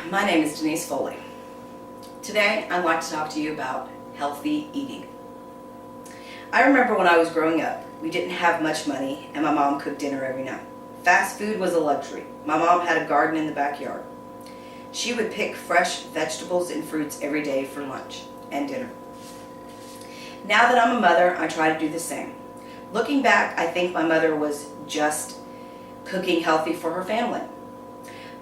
My name is Denise Foley. Today I'd like to talk to you about healthy eating. I remember when I was growing up, we didn't have much money and my mom cooked dinner every night. Fast food was a luxury. My mom had a garden in the backyard. She would pick fresh vegetables and fruits every day for lunch and dinner. Now that I'm a mother, I try to do the same. Looking back, I think my mother was just cooking healthy for her family.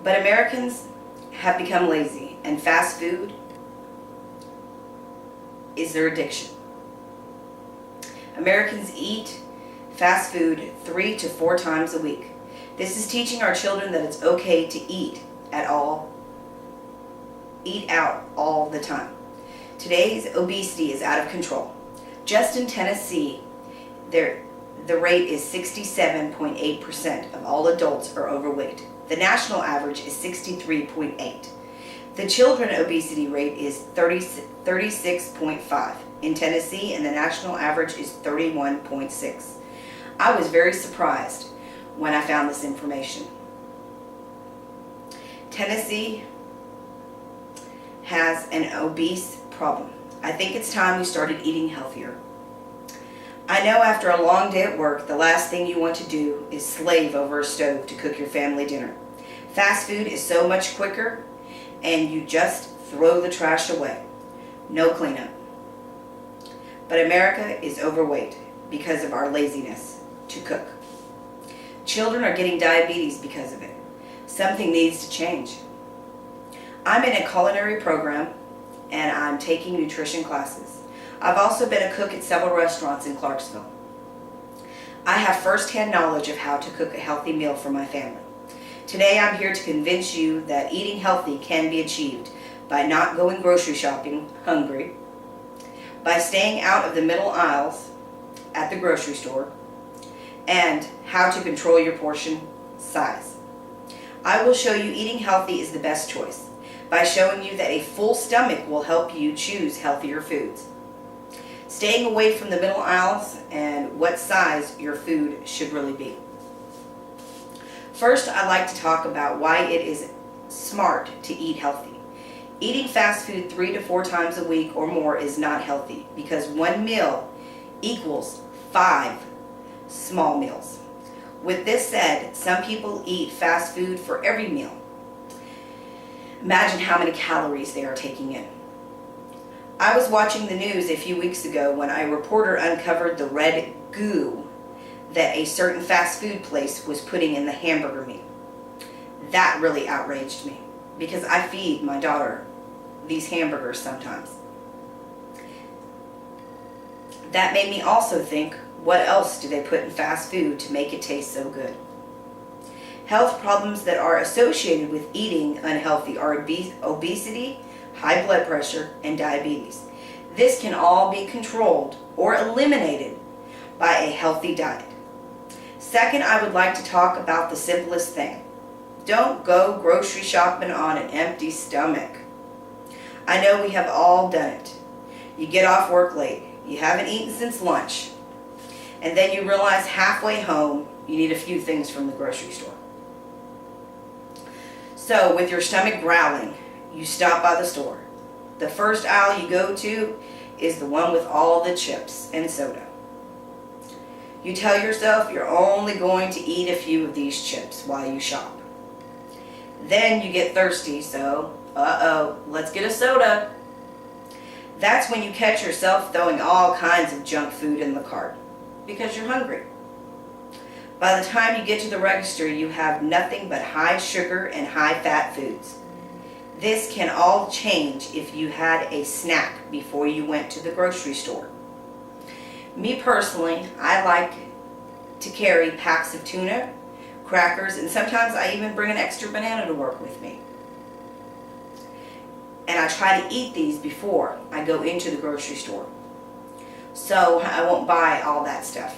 But Americans have become lazy, and fast food is their addiction. Americans eat fast food 3 to 4 times a week. This is teaching our children that it's okay to eat out all the time. Today's obesity is out of control. Just in Tennessee, the rate is 67.8% of all adults are overweight. The national average is 63.8. The children obesity rate is 36.5 in Tennessee, and the national average is 31.6. I was very surprised when I found this information. Tennessee has an obese problem. I think it's time we started eating healthier. I know after a long day at work, the last thing you want to do is slave over a stove to cook your family dinner. Fast food is so much quicker, and you just throw the trash away. No cleanup. But America is overweight because of our laziness to cook. Children are getting diabetes because of it. Something needs to change. I'm in a culinary program, and I'm taking nutrition classes. I've also been a cook at several restaurants in Clarksville. I have first-hand knowledge of how to cook a healthy meal for my family. Today I'm here to convince you that eating healthy can be achieved by not going grocery shopping hungry, by staying out of the middle aisles at the grocery store, and how to control your portion size. I will show you eating healthy is the best choice by showing you that a full stomach will help you choose healthier foods. Staying away from the middle aisles and what size your food should really be. First, I'd like to talk about why it is smart to eat healthy. Eating fast food 3 to 4 times a week or more is not healthy because one meal equals 5 small meals. With this said, some people eat fast food for every meal. Imagine how many calories they are taking in. I was watching the news a few weeks ago when a reporter uncovered the red goo that a certain fast food place was putting in the hamburger meat. That really outraged me because I feed my daughter these hamburgers sometimes. That made me also think, what else do they put in fast food to make it taste so good? Health problems that are associated with eating unhealthy are obesity, high blood pressure, and diabetes. This can all be controlled or eliminated by a healthy diet. Second, I would like to talk about the simplest thing. Don't go grocery shopping on an empty stomach. I know we have all done it. You get off work late, you haven't eaten since lunch, and then you realize halfway home you need a few things from the grocery store. So with your stomach growling, you stop by the store. The first aisle you go to is the one with all the chips and soda. You tell yourself you're only going to eat a few of these chips while you shop. Then you get thirsty, so, let's get a soda. That's when you catch yourself throwing all kinds of junk food in the cart because you're hungry. By the time you get to the register, you have nothing but high sugar and high fat foods. This can all change if you had a snack before you went to the grocery store. Me personally, I like to carry packs of tuna, crackers, and sometimes I even bring an extra banana to work with me. And I try to eat these before I go into the grocery store, so I won't buy all that stuff.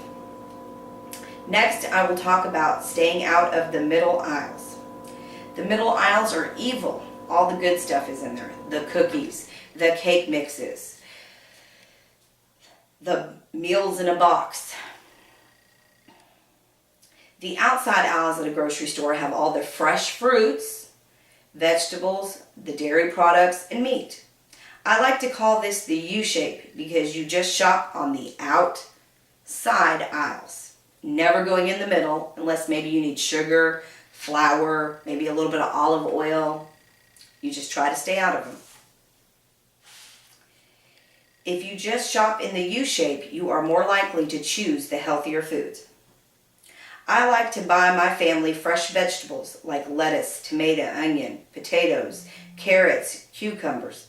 Next, I will talk about staying out of the middle aisles. The middle aisles are evil. All the good stuff is in there. The cookies, the cake mixes, the meals in a box. The outside aisles at a grocery store have all the fresh fruits, vegetables, the dairy products, and meat. I like to call this the U shape because you just shop on the outside aisles, never going in the middle unless maybe you need sugar, flour, maybe a little bit of olive oil. You just try to stay out of them. If you just shop in the U shape, you are more likely to choose the healthier foods. I like to buy my family fresh vegetables like lettuce, tomato, onion, potatoes, carrots, cucumbers.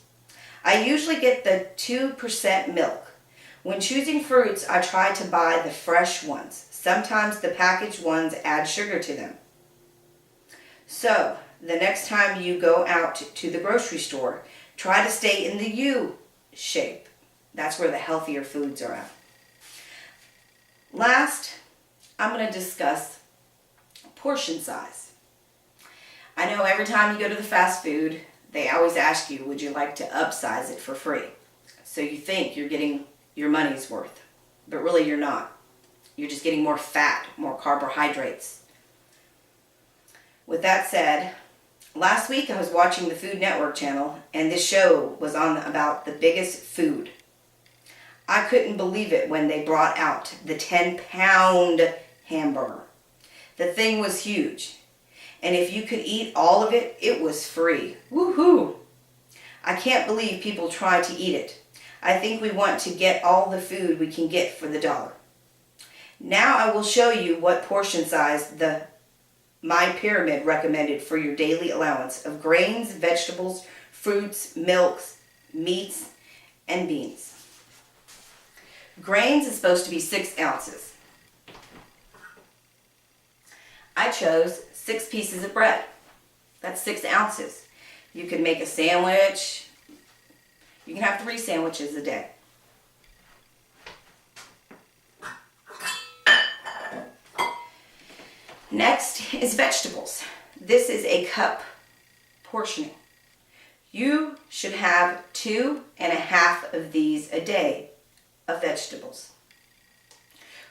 I usually get the 2% milk. When choosing fruits, I try to buy the fresh ones. Sometimes the packaged ones add sugar to them. So, the next time you go out to the grocery store, try to stay in the U shape. That's where the healthier foods are at. Last, I'm going to discuss portion size. I know every time you go to the fast food, they always ask you, would you like to upsize it for free? So you think you're getting your money's worth, but really you're not. You're just getting more fat, more carbohydrates. With that said, last week I was watching the Food Network channel, and this show was on about the biggest food. I couldn't believe it when they brought out the 10-pound hamburger. The thing was huge. And if you could eat all of it, it was free. Woohoo! I can't believe people try to eat it. I think we want to get all the food we can get for the dollar. Now I will show you what portion size My Pyramid recommended for your daily allowance of grains, vegetables, fruits, milks, meats, and beans. Grains is supposed to be 6 ounces. I chose 6 pieces of bread. That's 6 ounces. You can make a sandwich. You can have 3 sandwiches a day. Next is vegetables. This is a cup portioning. You should have 2.5 of these a day of vegetables.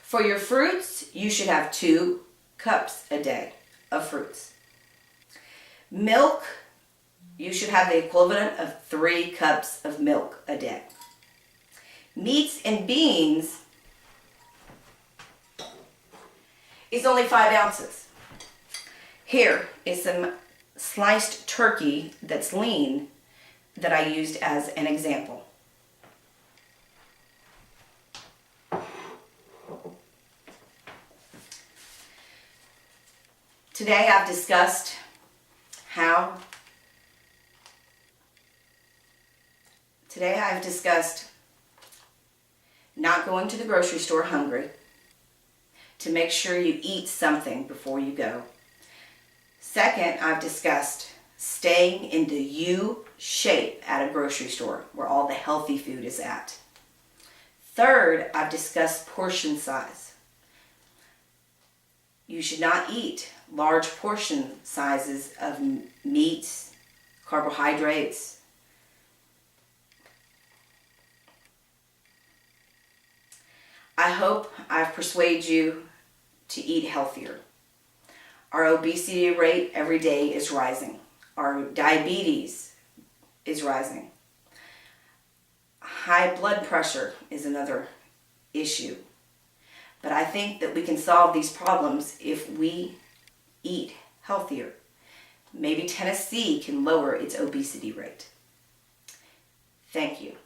For your fruits, you should have 2 cups a day of fruits. Milk, you should have the equivalent of 3 cups of milk a day. Meats and beans is only 5 ounces. Here is some sliced turkey that's lean that I used as an example. Today I've discussed not going to the grocery store hungry, to make sure you eat something before you go. Second, I've discussed staying in the U shape at a grocery store where all the healthy food is at. Third, I've discussed portion size. You should not eat large portion sizes of meats, carbohydrates. I hope I've persuaded you to eat healthier. Our obesity rate every day is rising. Our diabetes is rising. High blood pressure is another issue. But I think that we can solve these problems if we eat healthier. Maybe Tennessee can lower its obesity rate. Thank you.